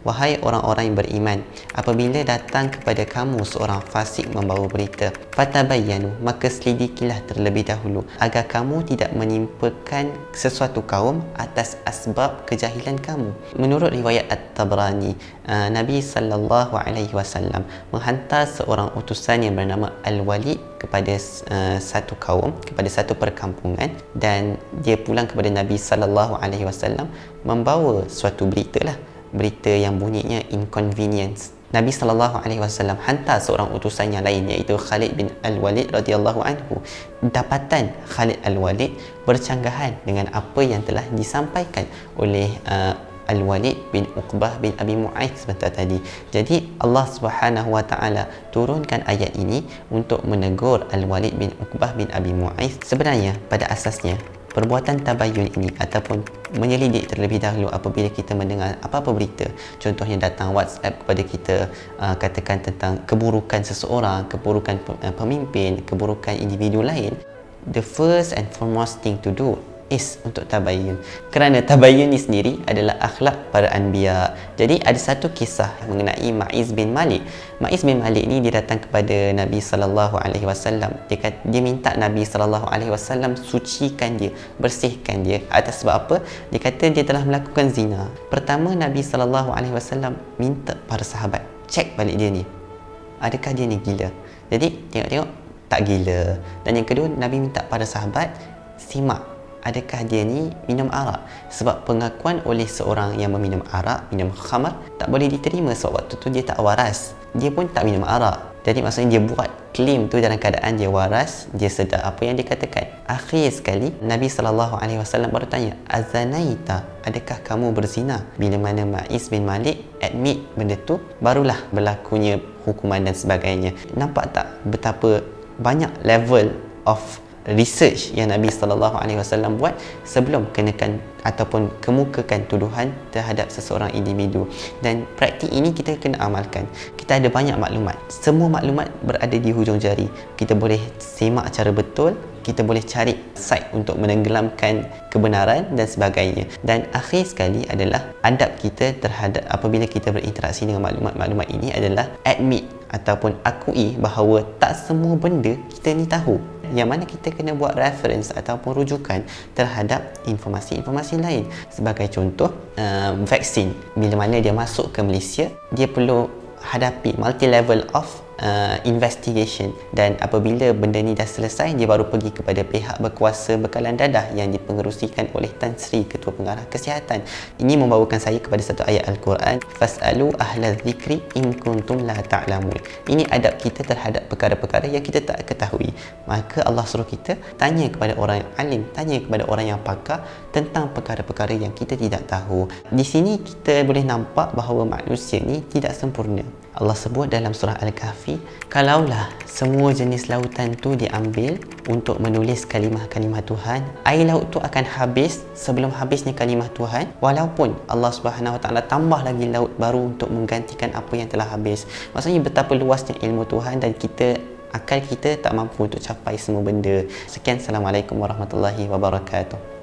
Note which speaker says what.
Speaker 1: wahai orang-orang yang beriman, apabila datang kepada kamu seorang fasik membawa berita, fatabayyanu, maka selidikilah terlebih dahulu agar kamu tidak menimpakan sesuatu kaum atas asbab kejahilan kamu. Menurut riwayat At-Tabrani, Nabi sallallahu alaihi wasallam menghantar seorang utusan yang bernama Al-Walid kepada satu kaum, kepada satu perkampungan, dan dia pulang kepada Nabi sallallahu alaihi wasallam membawa suatu berita yang bunyinya inconvenience. Nabi sallallahu alaihi wasallam hantar seorang utusan yang lain, iaitu Khalid bin Al-Walid radhiyallahu anhu. Dapatan Khalid Al-Walid bercanggahan dengan apa yang telah disampaikan oleh Al-Walid bin Uqbah bin Abi Mu'ayth sebentar tadi. Jadi Allah Subhanahu wa taala turunkan ayat ini untuk menegur Al-Walid bin Uqbah bin Abi Mu'ayth. Sebenarnya pada asasnya perbuatan tabayyun ini ataupun menyelidik terlebih dahulu apabila kita mendengar apa-apa berita, contohnya datang WhatsApp kepada kita, katakan tentang keburukan seseorang, keburukan pemimpin, keburukan individu lain, the first and foremost thing to do is untuk tabayyun. Kerana tabayyun ni sendiri adalah akhlak para anbiya. Jadi ada satu kisah mengenai Ma'iz bin Malik. Ma'iz bin Malik ni dia datang kepada Nabi sallallahu alaihi wasallam. Dia minta Nabi sallallahu alaihi wasallam sucikan dia, bersihkan dia. Atas sebab apa? Dia kata dia telah melakukan zina. Pertama, Nabi sallallahu alaihi wasallam minta para sahabat cek balik dia ni. Adakah dia ni gila? Jadi tengok-tengok tak gila. Dan yang kedua, Nabi minta para sahabat simak, adakah dia ni minum arak? Sebab pengakuan oleh seorang yang meminum arak, minum khamar, tak boleh diterima sebab waktu tu dia tak waras. Dia pun tak minum arak. Jadi maksudnya dia buat claim tu dalam keadaan dia waras, dia sedar apa yang dia katakan. Akhir sekali Nabi SAW baru tanya, azanaita, adakah kamu berzina? Bila mana Ma'iz bin Malik admit benda tu, barulah berlakunya hukuman dan sebagainya. Nampak tak betapa banyak level of research yang Nabi SAW buat sebelum kenakan ataupun kemukakan tuduhan terhadap seseorang individu. Dan praktik ini kita kena amalkan. Kita ada banyak maklumat, semua maklumat berada di hujung jari. Kita boleh semak cara betul, kita boleh cari site untuk menenggelamkan kebenaran dan sebagainya. Dan akhir sekali adalah adab kita terhadap apabila kita berinteraksi dengan maklumat-maklumat ini adalah admit ataupun akui bahawa tak semua benda kita ni tahu. Yang mana kita kena buat reference ataupun rujukan terhadap informasi-informasi lain. Sebagai contoh, vaksin. Bila mana dia masuk ke Malaysia, dia perlu hadapi multi-level of investigation, dan apabila benda ni dah selesai, dia baru pergi kepada pihak berkuasa bekalan dadah yang dipengerusikan oleh Tan Sri, Ketua Pengarah Kesihatan. Ini membawakan saya kepada satu ayat Al-Quran, fas'alu ahla dzikri in kuntum la ta'lamun. Ini adab kita terhadap perkara-perkara yang kita tak ketahui. Maka Allah suruh kita tanya kepada orang yang alim, tanya kepada orang yang pakar tentang perkara-perkara yang kita tidak tahu. Di sini kita boleh nampak bahawa manusia ni tidak sempurna. Allah sebut dalam surah Al-Kahfi, kalaulah semua jenis lautan tu diambil untuk menulis kalimah-kalimah Tuhan, air laut tu akan habis sebelum habisnya kalimah Tuhan, walaupun Allah Subhanahu Wa Taala tambah lagi laut baru untuk menggantikan apa yang telah habis. Maksudnya betapa luasnya ilmu Tuhan dan akal kita tak mampu untuk capai semua benda. Sekian, Assalamualaikum warahmatullahi wabarakatuh.